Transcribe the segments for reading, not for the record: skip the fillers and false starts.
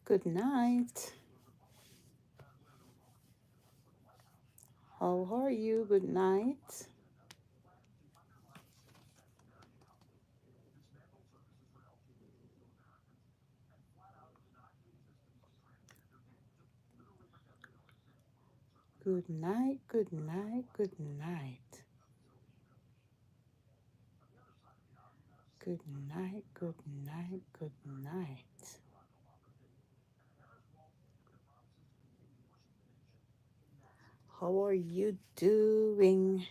Good night. How are you? Good night. Good night. Good night. Good night. Good night. Good night. Good night. How are you doing?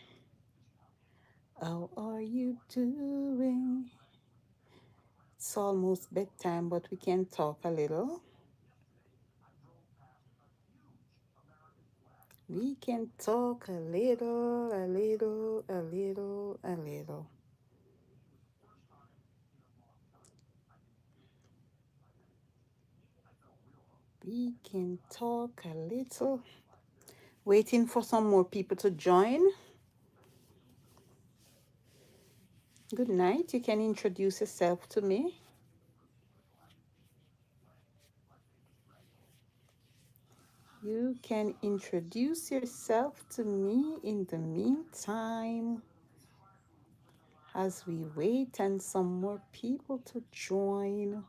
How are you doing? It's almost bedtime, but we can talk a little. We can talk a little, a little, a little, a little. We can talk a little. Waiting for some more people to join. Good night. You can introduce yourself to me. You can introduce yourself to me in the meantime as we wait and some more people to join.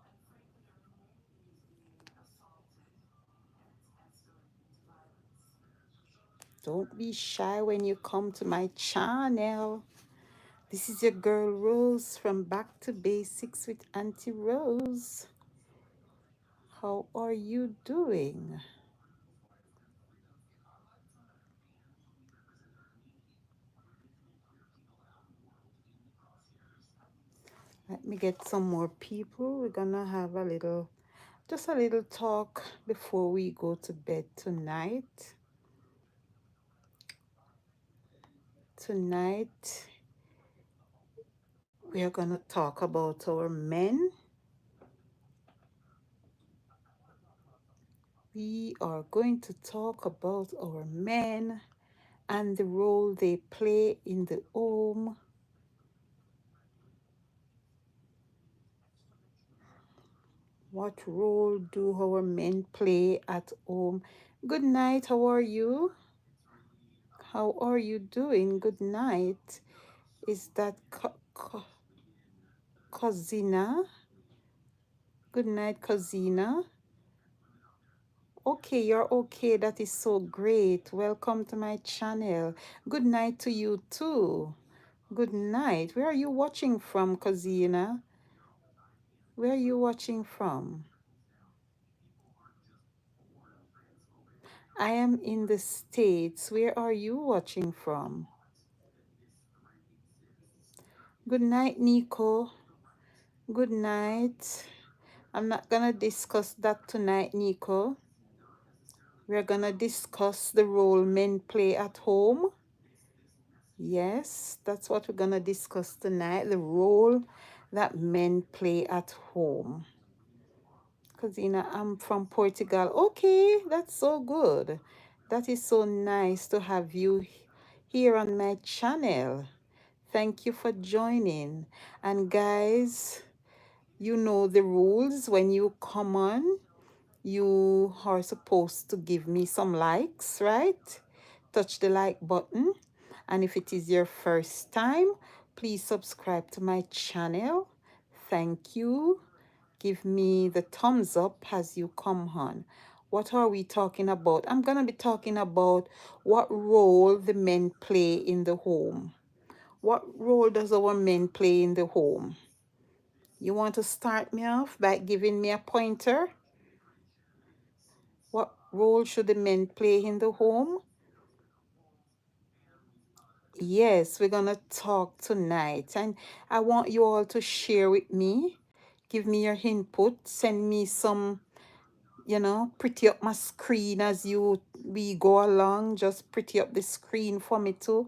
Don't be shy when you come to my channel. This is your girl Rose from Back to Basics with Auntie Rose. How are you doing? Let me get some more people. We're gonna have just a little talk before we go to bed tonight. Tonight, we are gonna talk about our men. We are going to talk about our men and the role they play in the home. What role do our men play at home? Good night, how are you? How are you doing? Good night. Is that Cozina? Good night, Cozina. Okay, you're okay. That is so great. Welcome to my channel. Good night to you too. Good night. Where are you watching from, Cozina? Where are you watching from? I am in the States. Where are you watching from? Good night, Nico. Good night. I'm not going to discuss that tonight, Nico. We're going to discuss the role men play at home. Yes, that's what we're going to discuss tonight, the role that men play at home. Cosina, I'm from Portugal. Okay, that's so good. That is so nice to have you here on my channel. Thank you for joining. And guys, you know the rules. When you come on, you are supposed to give me some likes, right? Touch the like button. And if it is your first time, please subscribe to my channel. Thank you. Give me the thumbs up as you come on. What are we talking about? I'm going to be talking about what role the men play in the home. What role does our men play in the home? You want to start me off by giving me a pointer? What role should the men play in the home? Yes, we're going to talk tonight. And I want you all to share with me. Give me your input. Send me some, pretty up my screen as we go along. Just pretty up the screen for me too.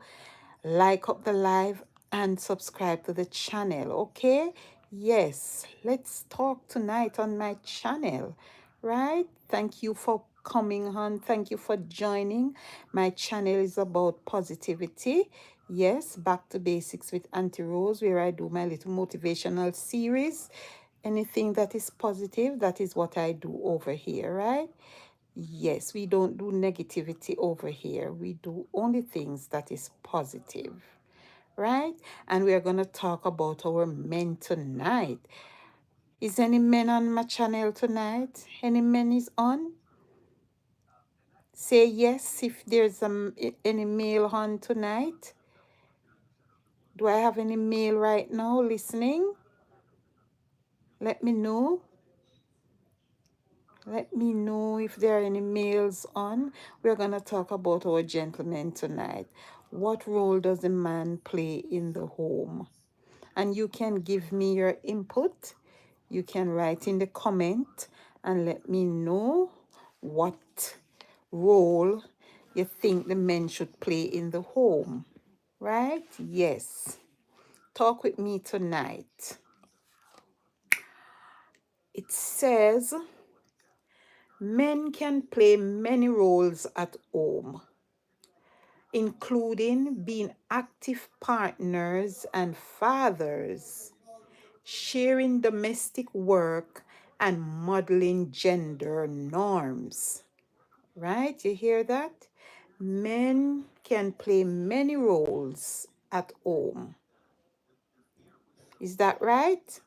Like up the live and subscribe to the channel, okay? Yes, let's talk tonight on my channel, right? Thank you for coming on. Thank you for joining. My channel is about positivity. Yes, back to basics with Auntie Rose, where I do my little motivational series. Anything that is positive, that is what I do over here, right? Yes, we don't do negativity over here. We do only things that is positive, right? And we are going to talk about our men tonight. Is any men on my channel tonight? Any men is on? Say yes if there's any male on tonight. Do I have any male right now listening? Let me know. Let me know if there are any males on. We're going to talk about our gentlemen tonight. What role does a man play in the home? And you can give me your input. You can write in the comment and let me know what role you think the men should play in the home. Right? Yes. Talk with me tonight. It says men can play many roles at home, including being active partners and fathers, sharing domestic work, and modeling gender norms. Right? You hear that? Men can play many roles at home. Is that right?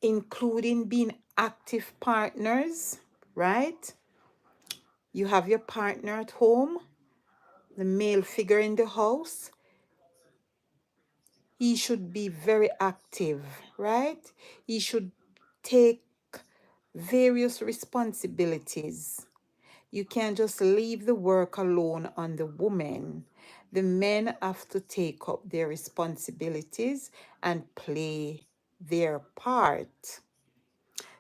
Including being active partners, right? You have your partner at home, the male figure in the house. He should be very active, right? He should take various responsibilities. You can't just leave the work alone on the woman. The men have to take up their responsibilities and play their part.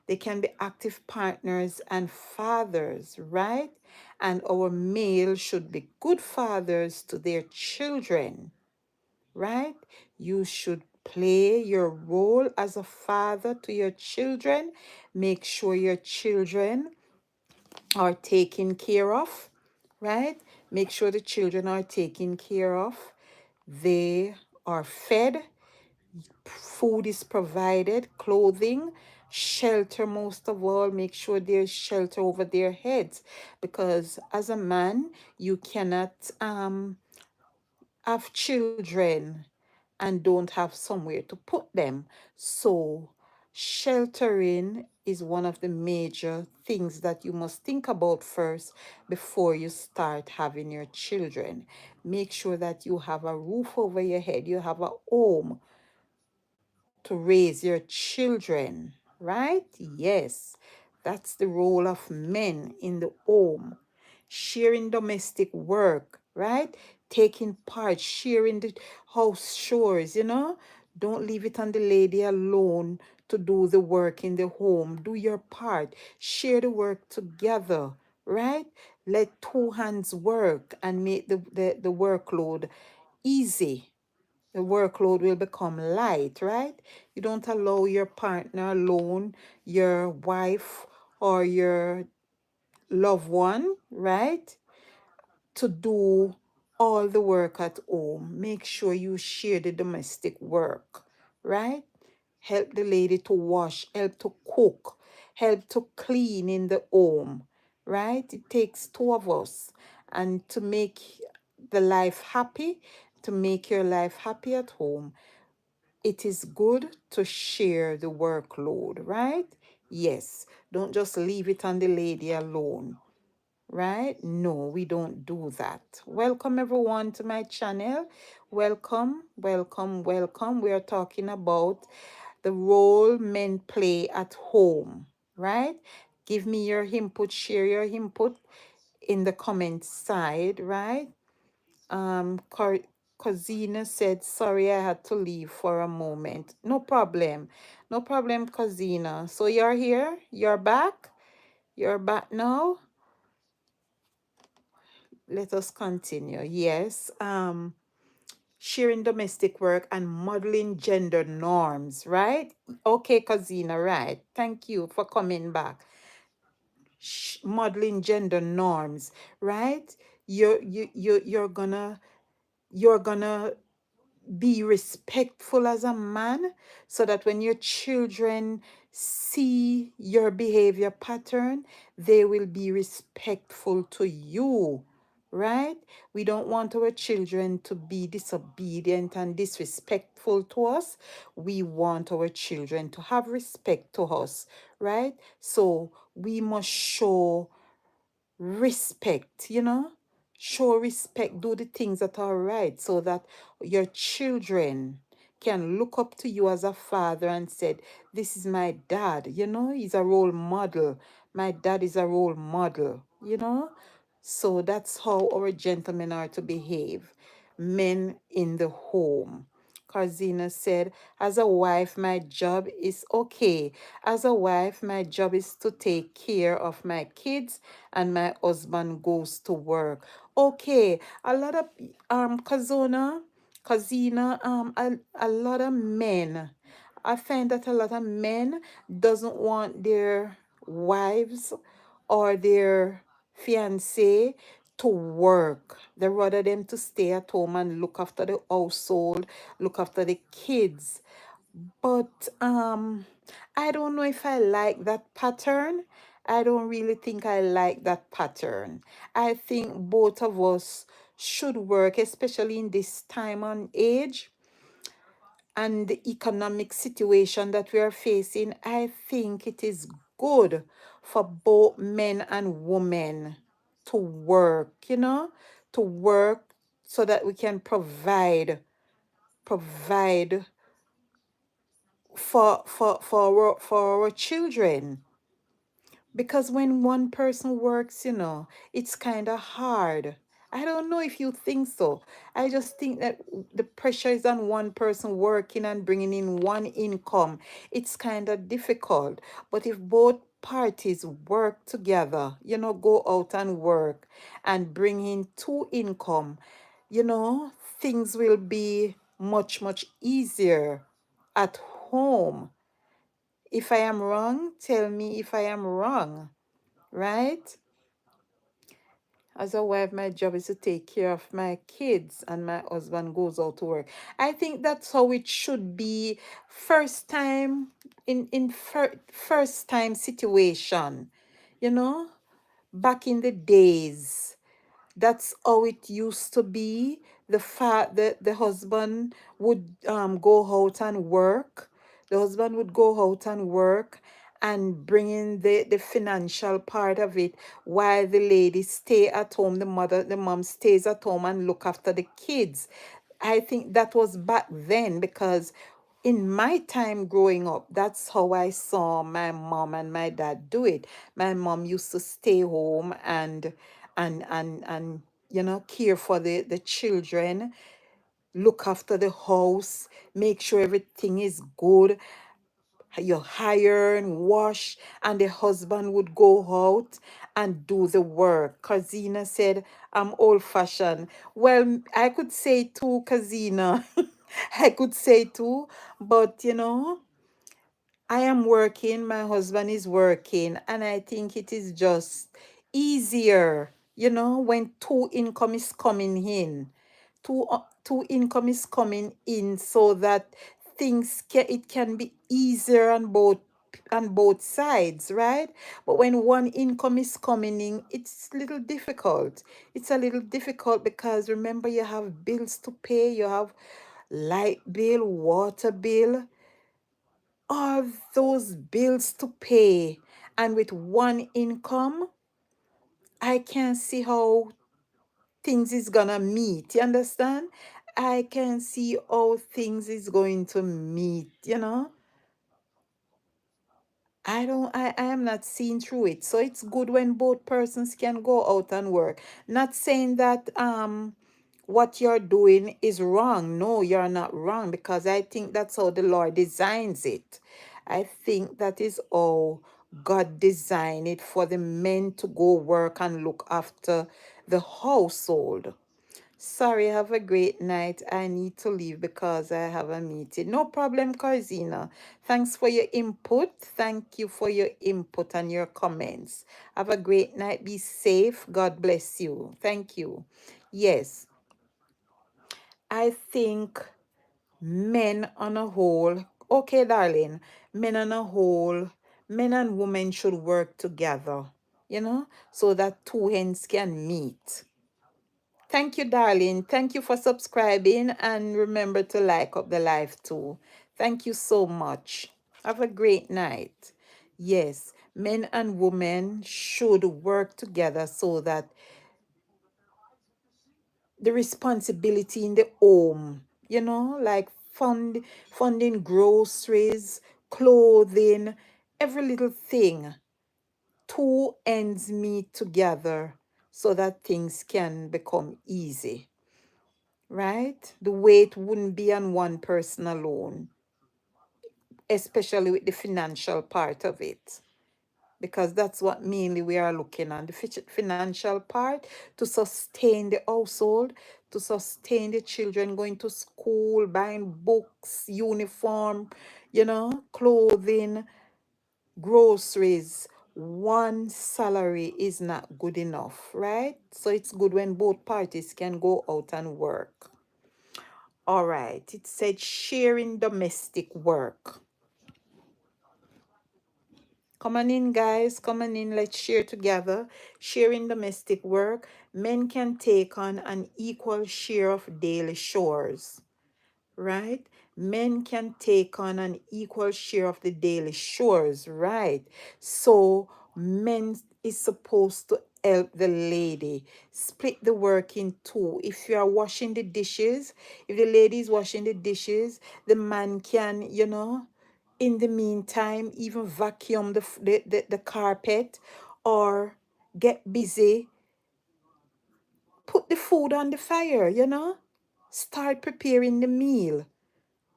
They can be active partners and fathers, right? And our male should be good fathers to their children, right? You should play your role as a father to your children. Make sure your children are taken care of, right? Make sure the children are taken care of. They are fed, food is provided, clothing, shelter, most of all. Make sure there's shelter over their heads, because as a man, you cannot have children and don't have somewhere to put them. So sheltering is one of the major things that you must think about first before you start having your children. Make sure that you have a roof over your head, you have a home to raise your children, right? Yes, that's the role of men in the home. Sharing domestic work, right? Taking part, sharing the house chores, Don't leave it on the lady alone to do the work in the home. Do your part. Share the work together, right? Let two hands work and make the workload easy, the workload will become light, right? You don't allow your partner alone, your wife or your loved one, right, to do all the work at home. Make sure you share the domestic work, right? Help the lady to wash, help to cook, help to clean in the home, right? It takes two of us. And to make the life happy, to make your life happy at home, it is good to share the workload, right? Yes. Don't just leave it on the lady alone, right? No, we don't do that. Welcome everyone to my channel. Welcome, welcome, welcome. We are talking about the role men play at home, right? Give me your input, share your input in the comment side, right? Cosina said, sorry, I had to leave for a moment. No problem. No problem, Cosina. So you're here? You're back? You're back now? Let us continue. Yes. Sharing domestic work and modeling gender norms, right? Okay, Cosina, right. Thank you for coming back. Modeling gender norms, right? You're gonna be respectful as a man, so that when your children see your behavior pattern, they will be respectful to you, right? We don't want our children to be disobedient and disrespectful to us. We want our children to have respect to us, right? So we must show respect, show respect, do the things that are right, so that your children can look up to you as a father and said, this is my dad, he's a role model. My dad is a role model, so that's how our gentlemen are to behave. Men in the home. Carzina said, as a wife, my job is okay. As a wife, my job is to take care of my kids, and my husband goes to work. Okay, a lot of Kazina, a lot of men. I find that a lot of men doesn't want their wives or their fiance to work. They rather them to stay at home and look after the household, look after the kids. But I don't know if I like that pattern. I don't really think I like that pattern. I think both of us should work, especially in this time and age and the economic situation that we are facing. I think it is good for both men and women to work, to work, so that we can provide for our children. Because when one person works, it's kind of hard. I don't know if you think so. I just think that the pressure is on one person working and bringing in one income. It's kind of difficult. But if both parties work together, go out and work and bring in two income, things will be much, much easier at home. If I am wrong, tell me if I am wrong, right? As a wife, my job is to take care of my kids, and my husband goes out to work. I think that's how it should be. First time first time situation, you know, back in the days. That's how it used to be. The fact that the husband would go out and work. The husband would go out and work and bring in the financial part of it, while the lady stay at home, the mom stays at home and look after the kids. I think that was back then, because in my time growing up, that's how I saw my mom and my dad do it. My mom used to stay home and care for the children, look after the house, make sure everything is good. You iron, wash, and the husband would go out and do the work. Kazina said, I'm old fashioned. Well, I could say too, Kazina. I could say too, but you know, I am working, my husband is working, and I think it is just easier, you know, when two income is coming in. Two income is coming in so that it can be easier on both sides, right? But when one income is coming in, it's a little difficult. It's a little difficult because remember you have bills to pay, you have light bill, water bill, all those bills to pay. And with one income, I can't see how things is gonna meet. You understand? I can see how things is going to meet, you know. I am not seeing through it. So it's good when both persons can go out and work. Not saying that what you're doing is wrong. No, you're not wrong, because I think that's how the Lord designs it. I think that is how God designed it, for the men to go work and look after the household. Sorry, have a great night. I need to leave because I have a meeting. No problem, Carzina. Thanks for your input. Thank you for your input and your comments. Have a great night. Be safe. God bless you. Thank you. Yes, I think men on a whole, okay, darling, men on a whole, men and women should work together, you know, so that two ends can meet. Thank you, darling. Thank you for subscribing, and remember to like up the live too. Thank you so much. Have a great night. Yes, men and women should work together so that the responsibility in the home, you know, like funding groceries, clothing, every little thing, two ends meet together so that things can become easy. Right? The weight wouldn't be on one person alone, especially with the financial part of it, because that's what mainly we are looking at, the financial part, to sustain the household, to sustain the children going to school, buying books, uniform, you know, clothing, groceries. One salary is not good enough, right? So it's good when both parties can go out and work. All right, it said sharing domestic work. Come on in, guys. Come on in. Let's share together. Sharing domestic work. Men can take on an equal share of daily chores, right? Men can take on an equal share of the daily chores, right? So men is supposed to help the lady split the work in two. If you are washing the dishes, if the lady is washing the dishes, the man can, you know, in the meantime, even vacuum the carpet, or get busy, put the food on the fire, you know, start preparing the meal,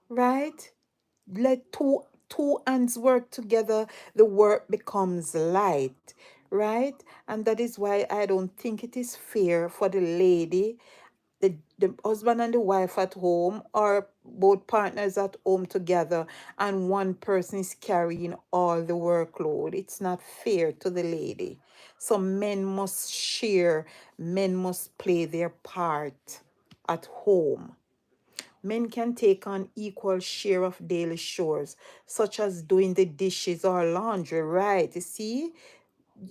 right? Let two hands work together, the work becomes light, right? And that is why I don't think it is fair for the lady, the husband and the wife at home, or both partners at home together, and one person is carrying all the workload. It's not fair to the lady. So men must share, men must play their part at home. Men can take on equal share of daily chores, such as doing the dishes or laundry, right? You see?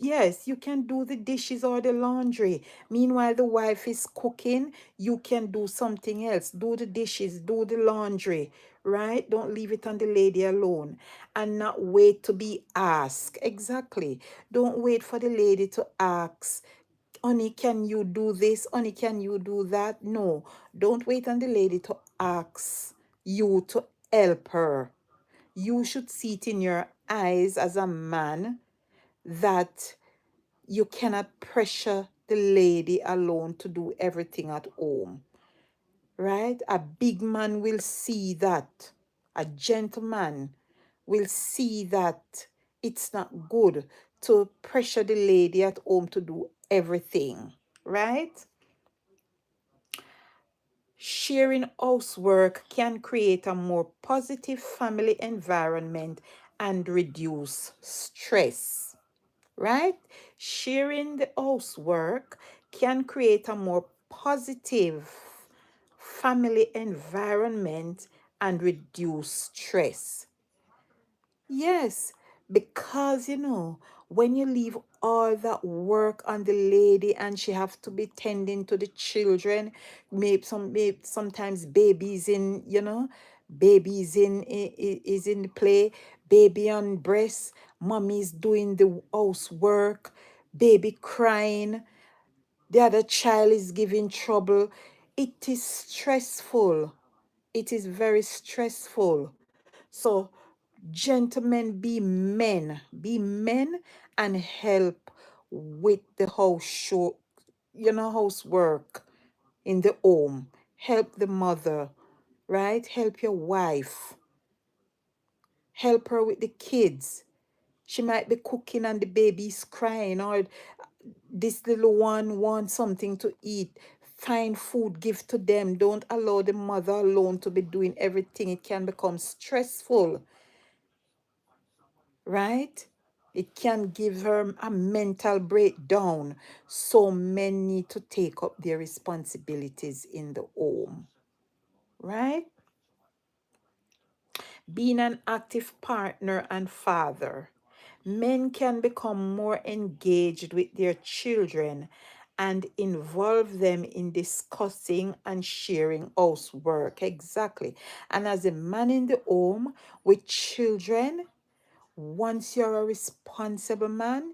Yes, you can do the dishes or the laundry. Meanwhile, the wife is cooking, you can do something else. Do the dishes, do the laundry, right? Don't leave it on the lady alone, and not wait to be asked. Exactly. Don't wait for the lady to ask, honey, can you do this? Honey, can you do that? No, don't wait on the lady to ask you to help her. You should see it in your eyes as a man that you cannot pressure the lady alone to do everything at home, right? A big man will see that. A gentleman will see that it's not good to pressure the lady at home to do everything, right? Sharing housework can create a more positive family environment and reduce stress, right? Sharing the housework can create a more positive family environment and reduce stress. Yes, because when you leave all that work on the lady and she have to be tending to the children, maybe sometimes babies in, babies is in the play, baby on breast, mommy's doing the housework, baby crying, the other child is giving trouble. It is stressful. It is very stressful. So, gentlemen, be men and help with the housework in the home. Help the mother, right? Help your wife. Help her with the kids. She might be cooking and the baby's crying, or this little one wants something to eat. Find food, give to them. Don't allow the mother alone to be doing everything. It can become stressful, right? It can give her a mental breakdown. So men need to take up their responsibilities in the home, right? Being an active partner and father. Men can become more engaged with their children and involve them in discussing and sharing housework. Exactly. And as a man in the home with children, once you're a responsible man,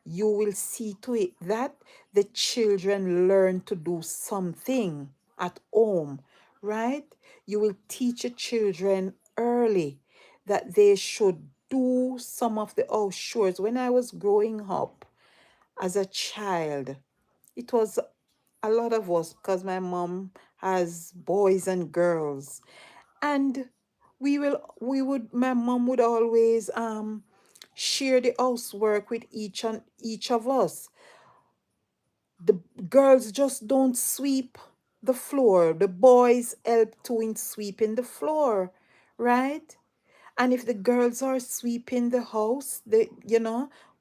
you will see to it that the children learn to do something at home, right? You will teach your children early that they should do some of the house chores. When I was growing up as a child, it was a lot of us because my mom has boys and girls, and my mom would always share the housework with each of us. The girls just don't sweep the floor, the boys help to in sweeping the floor, right? And if the girls are sweeping the house,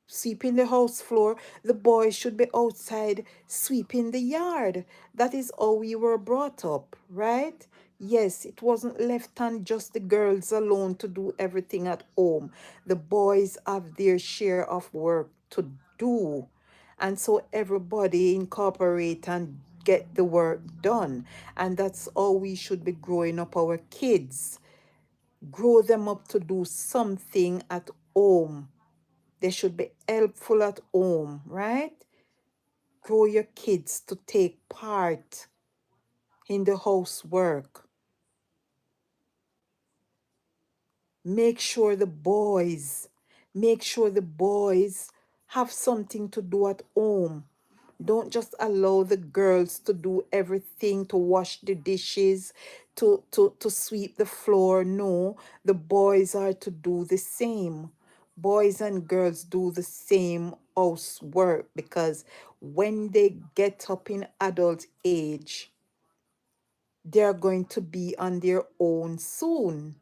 sweeping the house floor, the boys should be outside sweeping the yard. That is how we were brought up, right? Yes, it wasn't left on just the girls alone to do everything at home. The boys have their share of work to do. And so everybody incorporate and get the work done. And that's how we should be growing up our kids. Grow them up to do something at home. They should be helpful at home, right? Grow your kids to take part in the housework. Make sure the boys have something to do at home. Don't just allow the girls to do everything, to wash the dishes, to sweep the floor. No, the boys are to do the same. Boys and girls do the same housework, because when they get up in adult age, they're going to be on their own soon.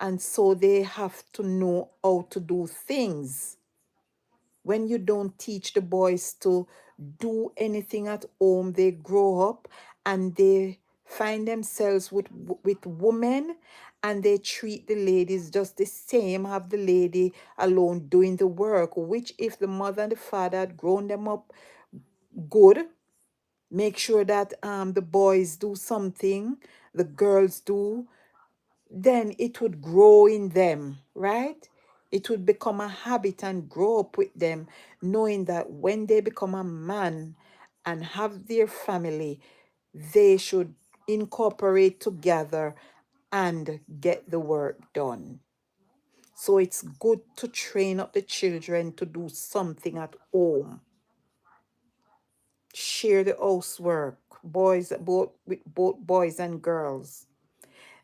And so they have to know how to do things. When you don't teach the boys to do anything at home, they grow up and they find themselves with women, and they treat the ladies just the same, have the lady alone doing the work, which if the mother and the father had grown them up good, make sure that the boys do something, the girls do, then it would grow in them, right? It would become a habit and grow up with them, knowing that when they become a man and have their family, they should incorporate together and get the work done. So it's good to train up the children to do something at home. Share the housework, with both boys and girls.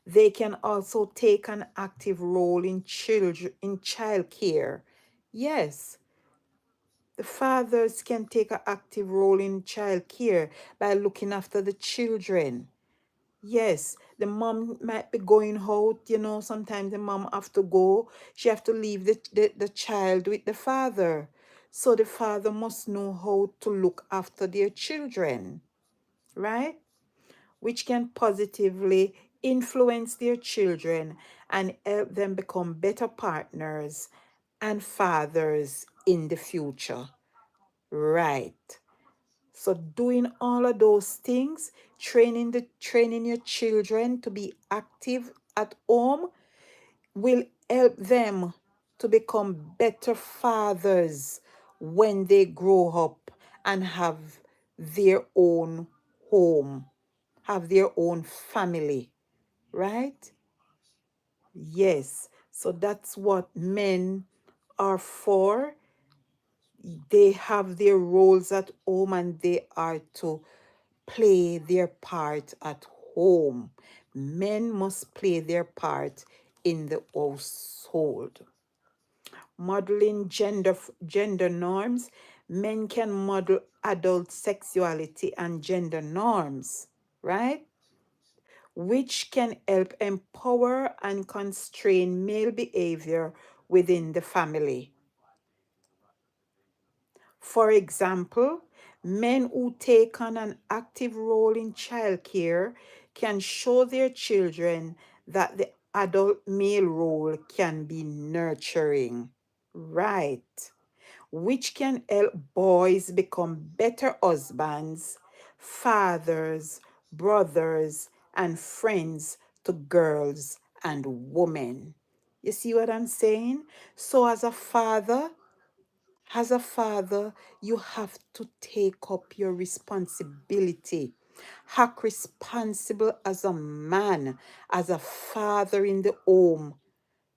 They can also take an active role in child care. Yes, the fathers can take an active role in child care by looking after the children. Yes, the mom might be going out, sometimes the mom have to go. She have to leave the child with the father. So the father must know how to look after their children, right? Which can positively influence their children and help them become better partners and fathers in the future. Right. So doing all of those things, training your children to be active at home will help them to become better fathers when they grow up and have their own home, have their own family, right? Yes. So that's what men are for. They have their roles at home and they are to play their part at home. Men must play their part in the household. Modeling gender norms. Men can model adult sexuality and gender norms, right? Which can help empower and constrain male behavior within the family. For example, men who take on an active role in childcare can show their children that the adult male role can be nurturing. Right. Which can help boys become better husbands, fathers, brothers, and friends to girls and women. You see what I'm saying? So, as a father, you have to take up your responsibility. Act responsible as a man, as a father in the home,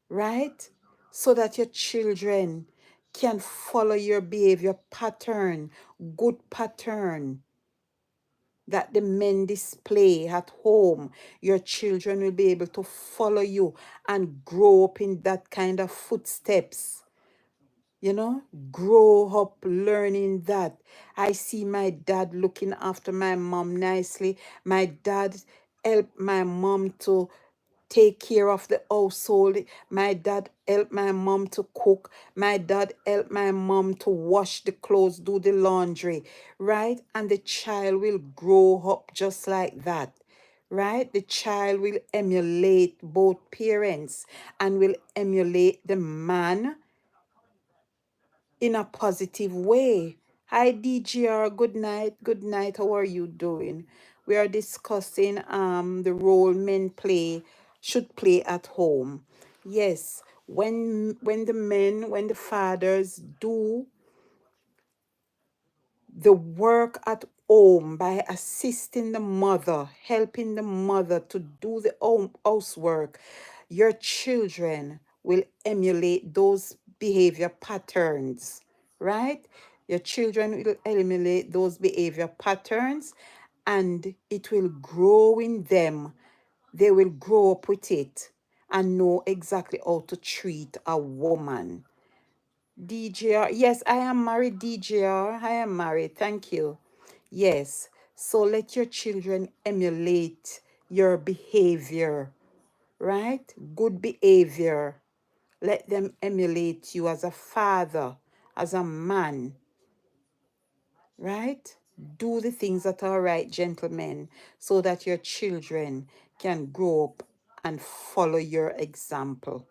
right? So that your children can follow your behavior pattern, good pattern that the men display at home. Your children will be able to follow you and grow up in that kind of footsteps. Grow up learning that. I see my dad looking after my mom nicely. My dad helped my mom to take care of the household. My dad helped my mom to cook. My dad helped my mom to wash the clothes, do the laundry, right? And the child will grow up just like that, right? The child will emulate both parents and will emulate the man in a positive way. Hi DGR, good night. Good night. How are you doing? We are discussing the role men should play at home. Yes, when the fathers do the work at home by assisting the mother, helping the mother to do the home housework, your children will emulate those behavior patterns, right? Your children will emulate those behavior patterns and it will grow in them. They will grow up with it and know exactly how to treat a woman. DJR. Yes, I am married, DJR. I am married. Thank you. Yes. So let your children emulate your behavior, right? Good behavior. Let them emulate you as a father, as a man, right? Do the things that are right, gentlemen, so that your children can grow up and follow your example.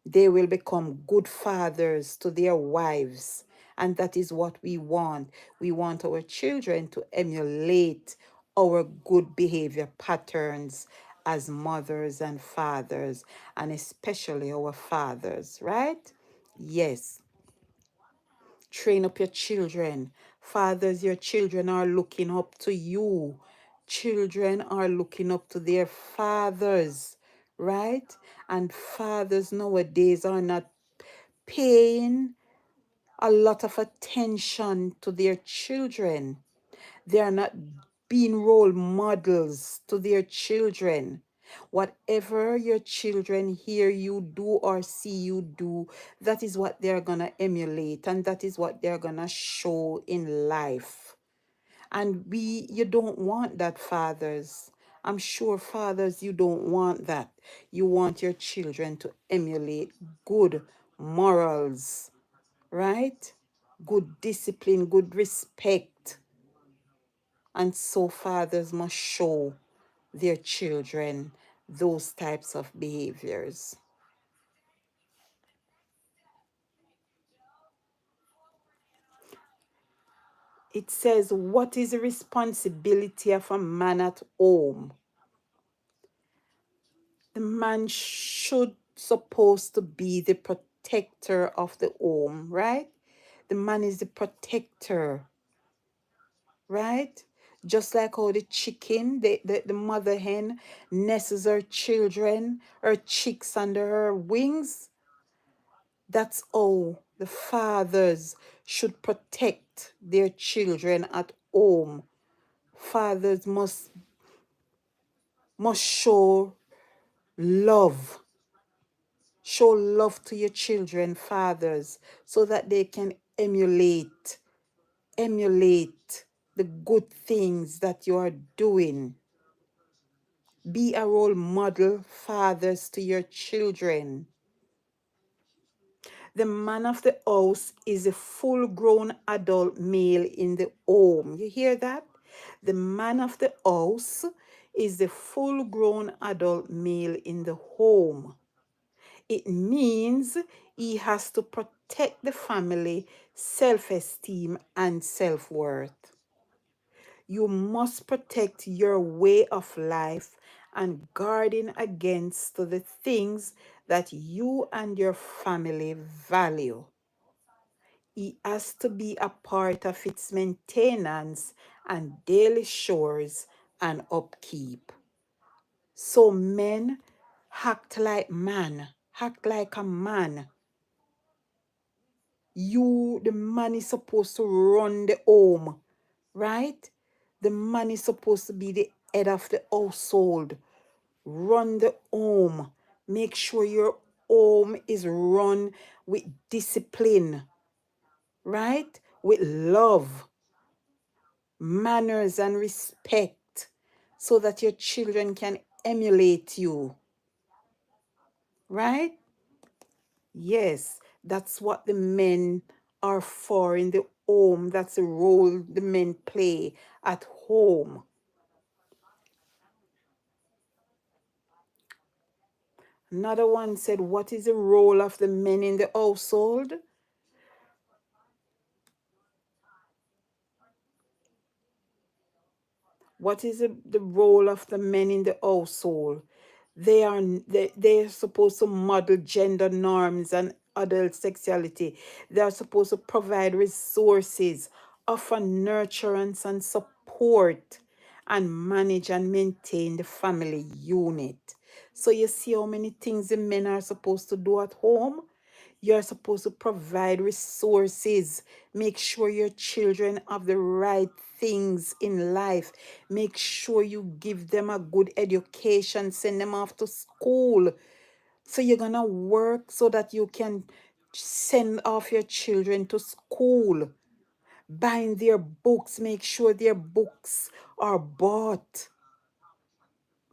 They will become good fathers to their wives. And that is what we want. We want our children to emulate our good behavior patterns as mothers and fathers, and especially our fathers, right? Yes. Train up your children. Fathers, your children are looking up to you. Children are looking up to their fathers, right? And fathers nowadays are not paying a lot of attention to their children. They are not being role models to their children. Whatever your children hear you do or see you do, that is what they're going to emulate and that is what they're going to show in life. And you don't want that, fathers. I'm sure, fathers, you don't want that. You want your children to emulate good morals, right? Good discipline, good respect. And so fathers must show their children those types of behaviors. It says, what is the responsibility of a man at home? The man should supposed to be the protector of the home, right? The man is the protector, right? Just like how the chicken, the mother hen nestles her children, her chicks under her wings. That's how the fathers should protect their children at home. Fathers must love show love to your children, fathers, so that they can emulate the good things that you are doing. Be a role model, fathers, to your children. The man of the house is a full-grown adult male in the home. You hear that? The man of the house is the full-grown adult male in the home. It means he has to protect the family, self-esteem, and self-worth. You must protect your way of life and guarding against the things that you and your family value. He has to be a part of its maintenance and daily chores and upkeep. So men act like man, act like a man. The man is supposed to run the home, right? The man is supposed to be the head of the household. Run the home. Make sure your home is run with discipline, right? With love, manners, and respect, so that your children can emulate you, right? Yes, that's what the men are for in the home. That's the role the men play at home. Another one said, what is the role of the men in the household? What is the role of the men in the household? They're supposed to model gender norms and adult sexuality. They are supposed to provide resources, offer nurturance and support, and manage and maintain the family unit. So you see how many things the men are supposed to do at home? You're supposed to provide resources. Make sure your children have the right things in life. Make sure you give them a good education. Send them off to school. So you're going to work so that you can send off your children to school. Buying their books. Make sure their books are bought.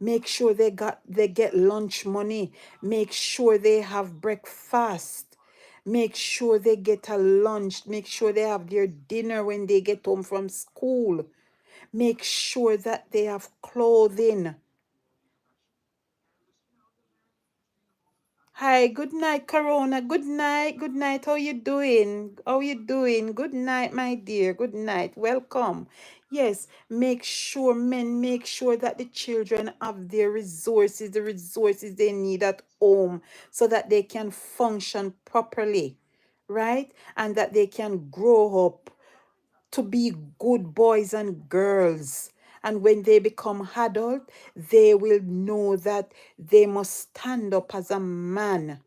Make sure they get lunch money. Make sure they have breakfast. Make sure they get a lunch. Make sure they have their dinner when they get home from school. Make sure that they have clothing. Hi, good night, Corona. Good night, good night. How you doing? How you doing? Good night, my dear. Good night. Welcome. Yes, make sure, men, make sure that the children have their resources, the resources they need at home so that they can function properly, right? And that they can grow up to be good boys and girls. And when they become adult, they will know that they must stand up as a man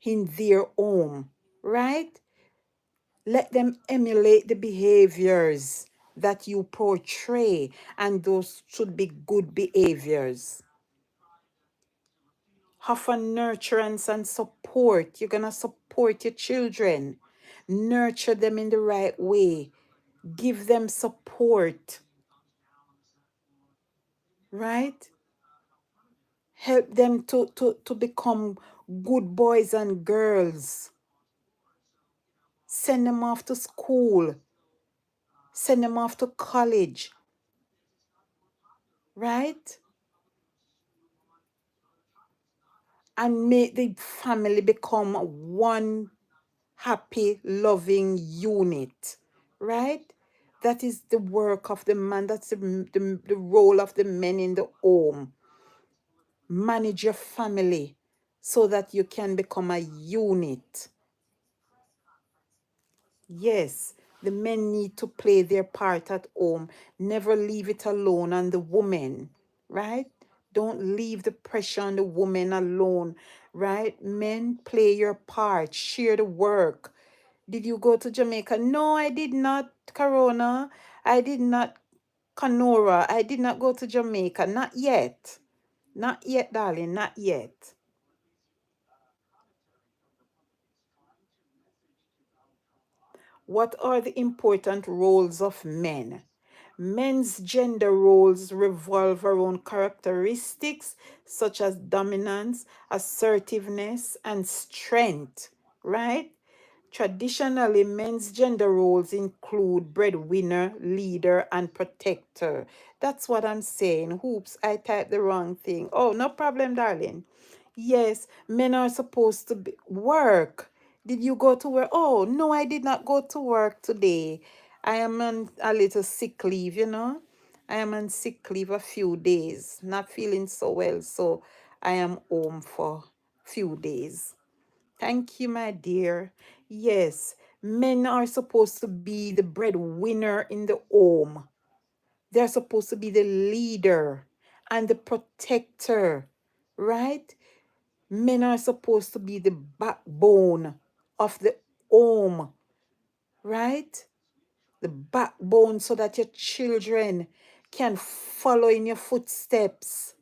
in their home, right? Let them emulate the behaviors that you portray, and those should be good behaviors. Offer nurturance and support. You're going to support your children. Nurture them in the right way. Give them support, right? Help them to become good boys and girls. Send them off to school. Send them off to college, right? And make the family become one happy, loving unit, right? That is the work of the man. That's the role of the men in the home. Manage your family so that you can become a unit. Yes, the men need to play their part at home. Never leave it alone on the woman, right? Don't leave the pressure on the woman alone, right? Men, play your part, share the work. Did you go to Jamaica? No, I did not, Corona. I did not, Canora. I did not go to Jamaica. Not yet. Not yet, darling. Not yet. What are the important roles of men? Men's gender roles revolve around characteristics such as dominance, assertiveness, and strength, right? Traditionally, men's gender roles include breadwinner, leader, and protector. That's what I'm saying. Hoops, I typed the wrong thing. Oh, no problem, darling. Yes, men are supposed to work. Did you go to work? Oh, no, I did not go to work today. I am on a little sick leave, you know. I am on sick leave a few days, not feeling so well, so I am home for few days. Thank you, my dear. Yes, men are supposed to be the breadwinner in the home. They're supposed to be the leader and the protector, right? Men are supposed to be the backbone of the home, right? The backbone so that your children can follow in your footsteps,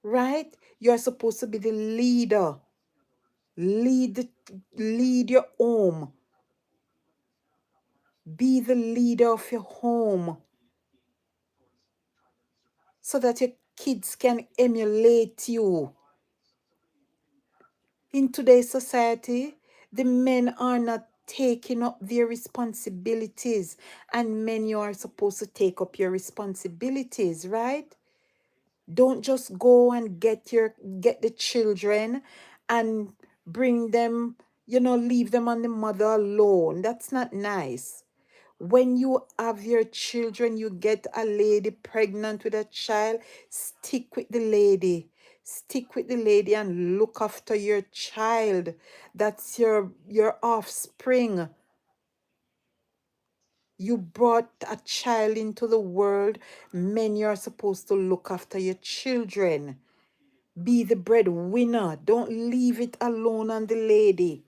right? You're supposed to be the leader. Lead your home. Be the leader of your home so that your kids can emulate you. In today's society, the men are not taking up their responsibilities, and men, you are supposed to take up your responsibilities, right? Don't just go and get the children and bring them, leave them on the mother alone. That's not nice. When you have your children, you get a lady pregnant with a child, stick with the lady. Stick with the lady and look after your child. That's your offspring. You brought a child into the world. Men, you're supposed to look after your children. Be the breadwinner. Don't leave it alone on the lady.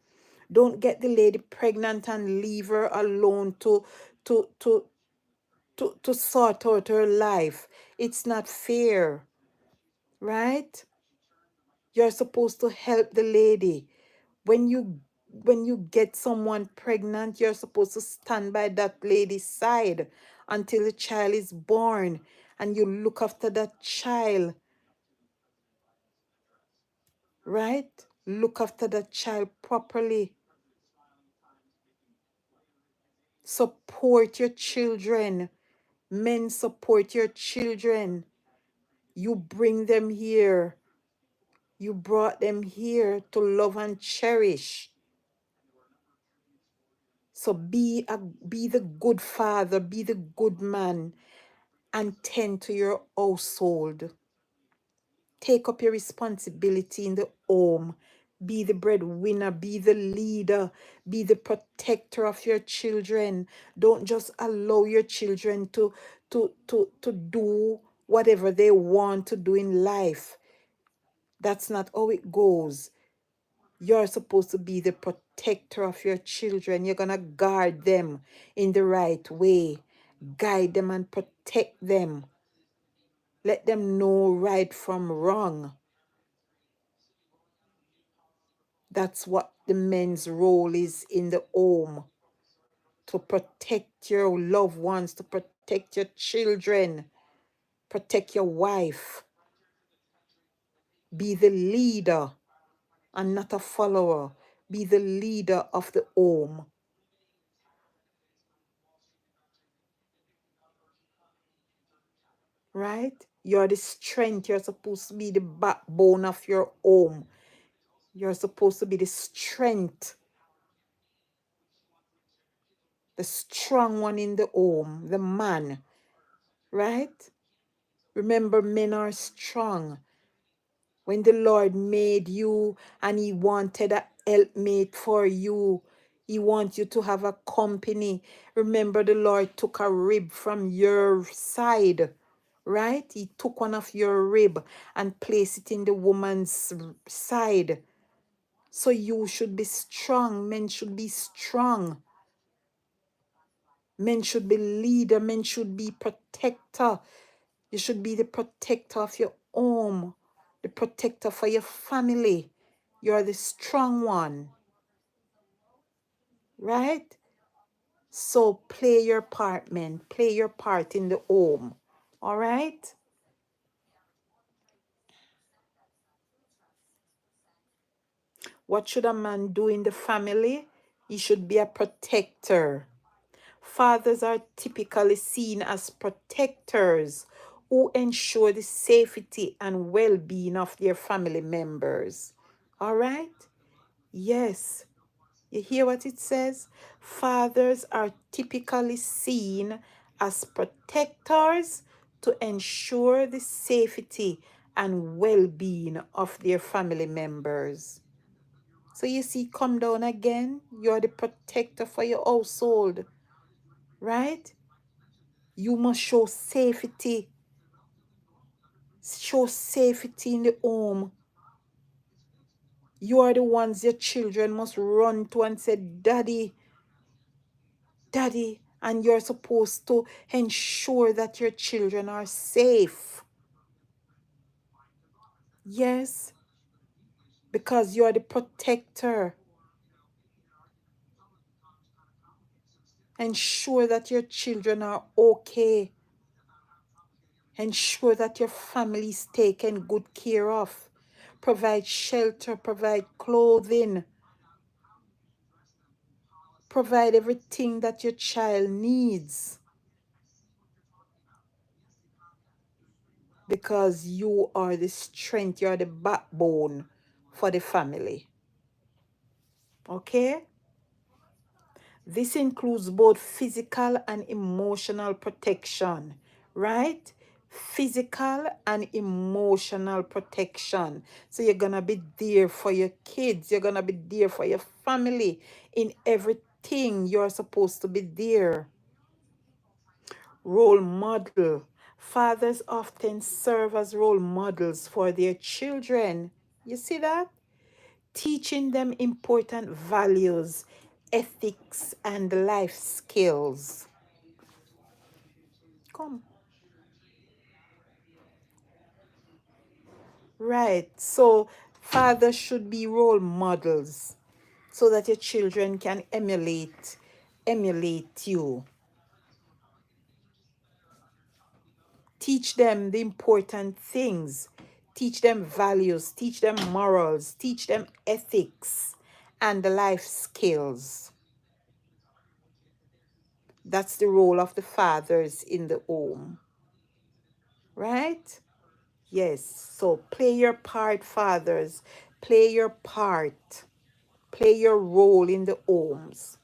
Don't get the lady pregnant and leave her alone to to to sort out her life. It's not fair, right? You're supposed to help the lady. When you get someone pregnant, you're supposed to stand by that lady's side until the child is born, and you look after that child, right? Look after that child properly. Support your children. Men, support your children. You bring them here. You brought them here to love and cherish. So be the good father, be the good man, and tend to your household. Take up your responsibility in the home. Be the breadwinner, be the leader, be the protector of your children. Don't just allow your children to do whatever they want to do in life. That's not how it goes. You're supposed to be the protector of your children. You're going to guard them in the right way, guide them and protect them. Let them know right from wrong. That's what the men's role is in the home. to protect your loved ones, to protect your children, protect your wife. Be the leader and not a follower. Be the leader of the home. Right? You're the strength. You're supposed to be the backbone of your home. You're supposed to be the strength, the strong one in the home, the man. Right? Remember, men are strong. When the Lord made you and He wanted a helpmate for you, He wants you to have a company. Remember, the Lord took a rib from your side, right? He took one of your rib and placed it in the woman's side. So you should be strong. Men should be strong. Men should be leader. Men should be protector. You should be the protector of your home, the protector for your family. You're the strong one, right? So play your part, men. Play your part in the home, all right? What should a man do in the family? He should be a protector. Fathers are typically seen as protectors who ensure the safety and well-being of their family members. All right? Yes. You hear what it says? Fathers are typically seen as protectors to ensure the safety and well-being of their family members. So you see, come down again. You're the protector for your household, right? You must show safety. Show safety in the home. You are the ones your children must run to and say, Daddy, Daddy, and you're supposed to ensure that your children are safe. Yes, because you're the protector. Ensure that your children are okay. Ensure that your family is taken good care of. Provide shelter, provide clothing. Provide everything that your child needs. Because you are the strength, you are the backbone for the family. Okay? This includes both physical and emotional protection, right? Physical and emotional protection. So you're going to be there for your kids. You're going to be there for your family. In everything, you're supposed to be there. Role model. Fathers often serve as role models for their children. You see that? Teaching them important values, ethics, and life skills. Come. Right. So fathers should be role models so that your children can emulate you. Teach them the important things. Teach them values, teach them morals, teach them ethics and the life skills. That's the role of the fathers in the home. Right? Yes. So play your part, fathers. Play your part. Play your role in the homes.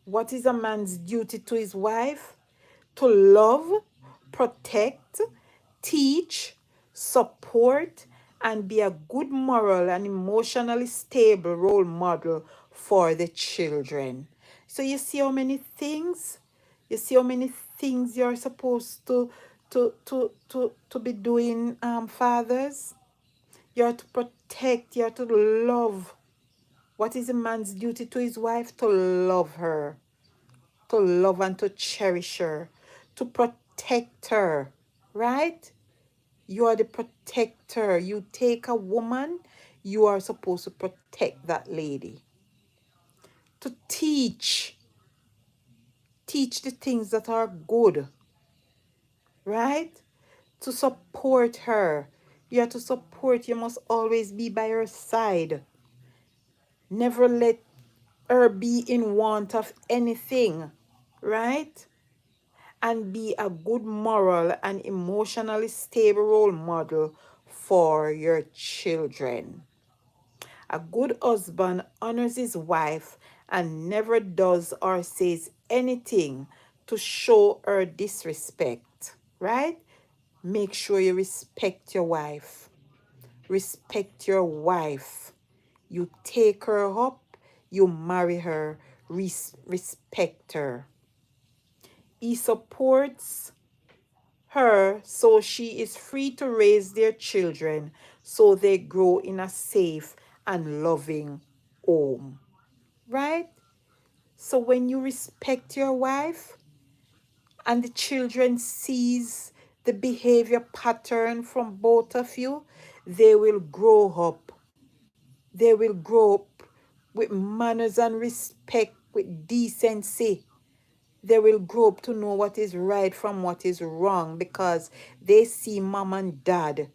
What is a man's duty to his wife? To love, protect, teach, support, and be a good moral and emotionally stable role model for the children. So you see how many things? You see how many things you're supposed to be doing, fathers? You're to protect, you're to love. What is a man's duty to his wife? To love her, to love and to cherish her, to protect her, right? You are the protector. You take a woman, you are supposed to protect that lady, to teach the things that are good, right? To support her. You have to support, you must always be by her side. Never let her be in want of anything, right? And be a good moral and emotionally stable role model for your children. A good husband honors his wife and never does or says anything to show her disrespect, right? Make sure you respect your wife. Respect your wife. You take her up, you marry her, respect her. He supports her so she is free to raise their children so they grow in a safe and loving home, right? So when you respect your wife and the children sees the behavior pattern from both of you, they will grow up. They will grow up with manners and respect, with decency. They will grow up to know what is right from what is wrong because they see mom and dad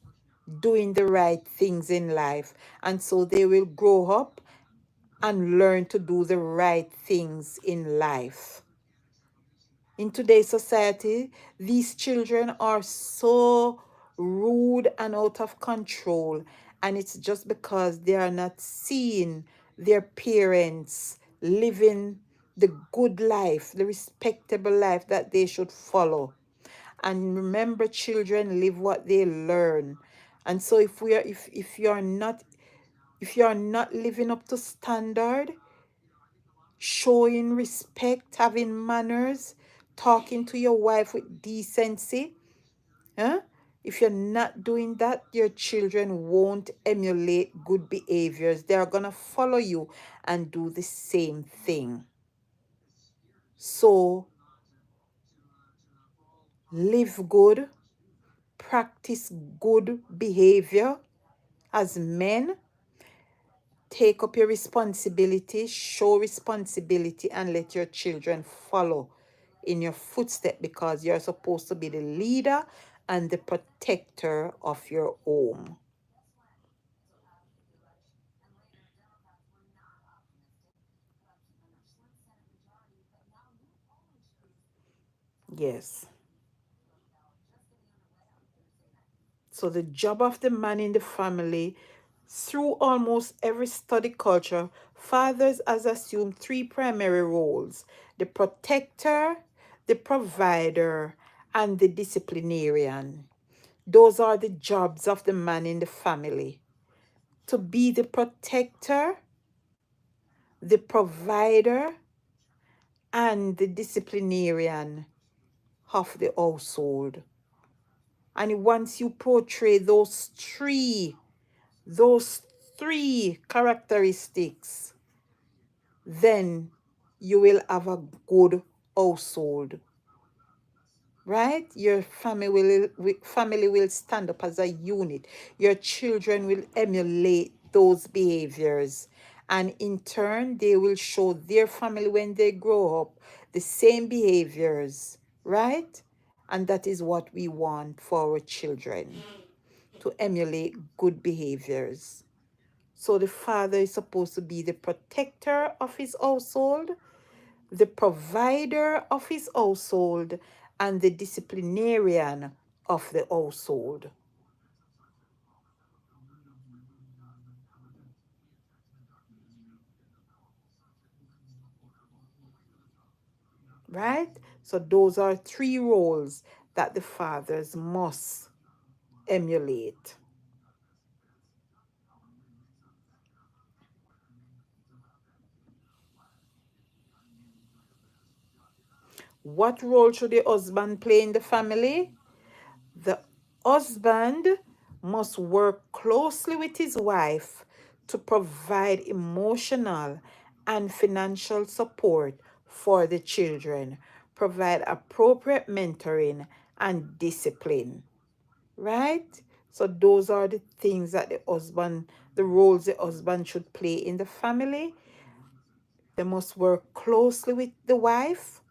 doing the right things in life. And so they will grow up and learn to do the right things in life. In today's society, these children are so rude and out of control. And it's just because they are not seeing their parents living the good life, the respectable life that they should follow. And remember, children live what they learn. And so if you're not living up to standard, showing respect, having manners, talking to your wife with decency. Huh? If you're not doing that, your children won't emulate good behaviors. They are going to follow you and do the same thing. So live good, practice good behavior as men. Take up your responsibility, show responsibility, and let your children follow in your footsteps because you're supposed to be the leader and the protector of your home. Yes. So the job of the man in the family, through almost every study culture, fathers has assumed three primary roles: the protector, the provider, and the disciplinarian. Those are the jobs of the man in the family: to be the protector, the provider, and the disciplinarian of the household. And once you portray those three characteristics, then you will have a good household, right? Your family will stand up as a unit. Your children will emulate those behaviors. And in turn, they will show their family when they grow up the same behaviors, right? And that is what we want for our children, to emulate good behaviors. So the father is supposed to be the protector of his household, the provider of his household, and the disciplinarian of the household. Right? So those are three roles that the fathers must emulate. What role should the husband play in the family? The husband must work closely with his wife to provide emotional and financial support for the children, provide appropriate mentoring and discipline, right? So those are the things that the roles the husband should play in the family. They must work closely with the wife,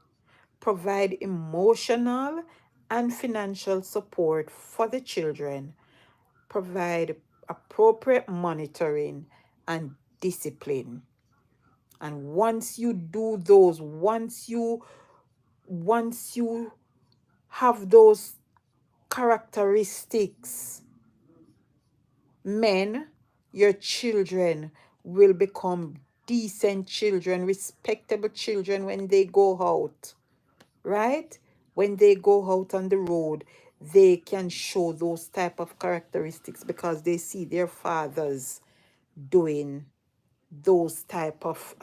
provide emotional and financial support for the children, provide appropriate monitoring and discipline. And once you do those, once you have those characteristics, men, your children will become decent children, respectable children when they go out, right? When they go out on the road, they can show those type of characteristics because they see their fathers doing those type of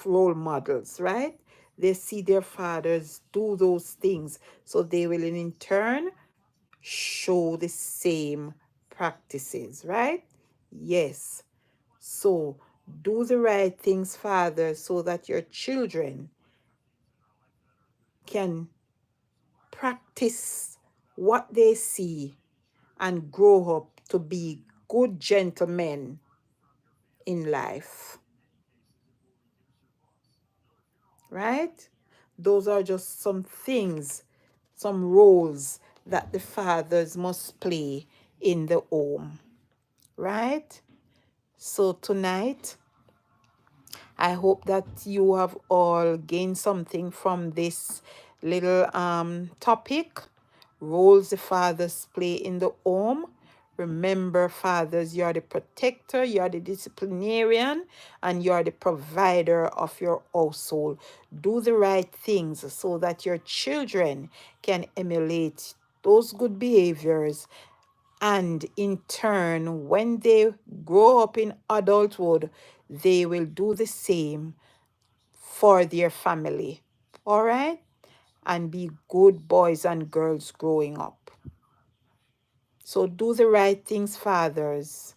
role models, right? They see their fathers do those things, so they will in turn show the same practices, right? Yes. So do the right things, Father, so that your children can practice what they see and grow up to be good gentlemen in life, right? Those are just some things, some roles that the fathers must play in the home, right? So tonight, I hope that you have all gained something from this little topic. Roles the fathers play in the home. Remember, fathers, you are the protector, you are the disciplinarian, and you are the provider of your household. Do the right things so that your children can emulate those good behaviors, and in turn, when they grow up in adulthood, they will do the same for their family. All right? And be good boys and girls growing up. So do the right things, fathers.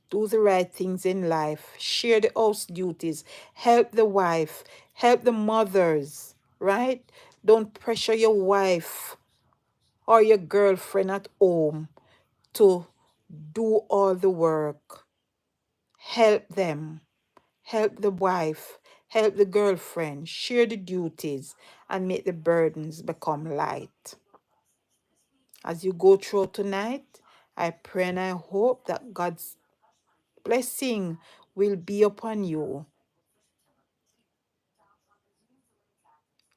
Do the right things in life. Share the house duties. Help the wife. Help the mothers. Right? Don't pressure your wife or your girlfriend at home to do all the work. Help them. Help the wife. Help the girlfriend. Share the duties and make the burdens become light. As you go through tonight, I pray and I hope that God's blessing will be upon you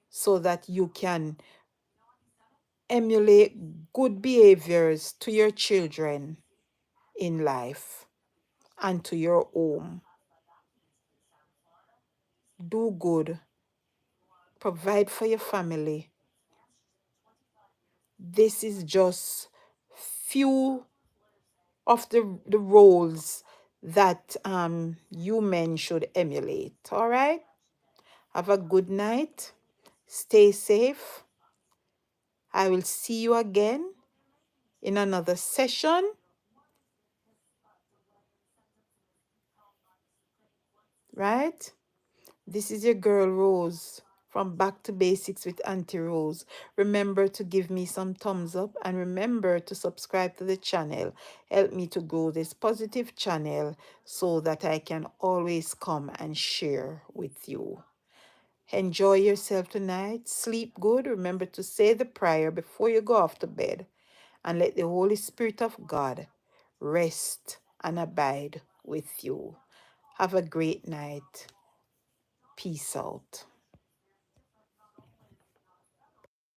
so that you can emulate good behaviors to your children in life and to your home. Do good. Provide for your family. This is just few of the roles that you men should emulate. All right? Have a good night. Stay safe. I will see you again in another session. Right? This is your girl Rose from Back to Basics with Auntie Rose. Remember to give me some thumbs up and remember to subscribe to the channel. Help me to grow this positive channel so that I can always come and share with you. Enjoy yourself tonight. Sleep good. Remember to say the prayer before you go off to bed. And let the Holy Spirit of God rest and abide with you. Have a great night. Peace out.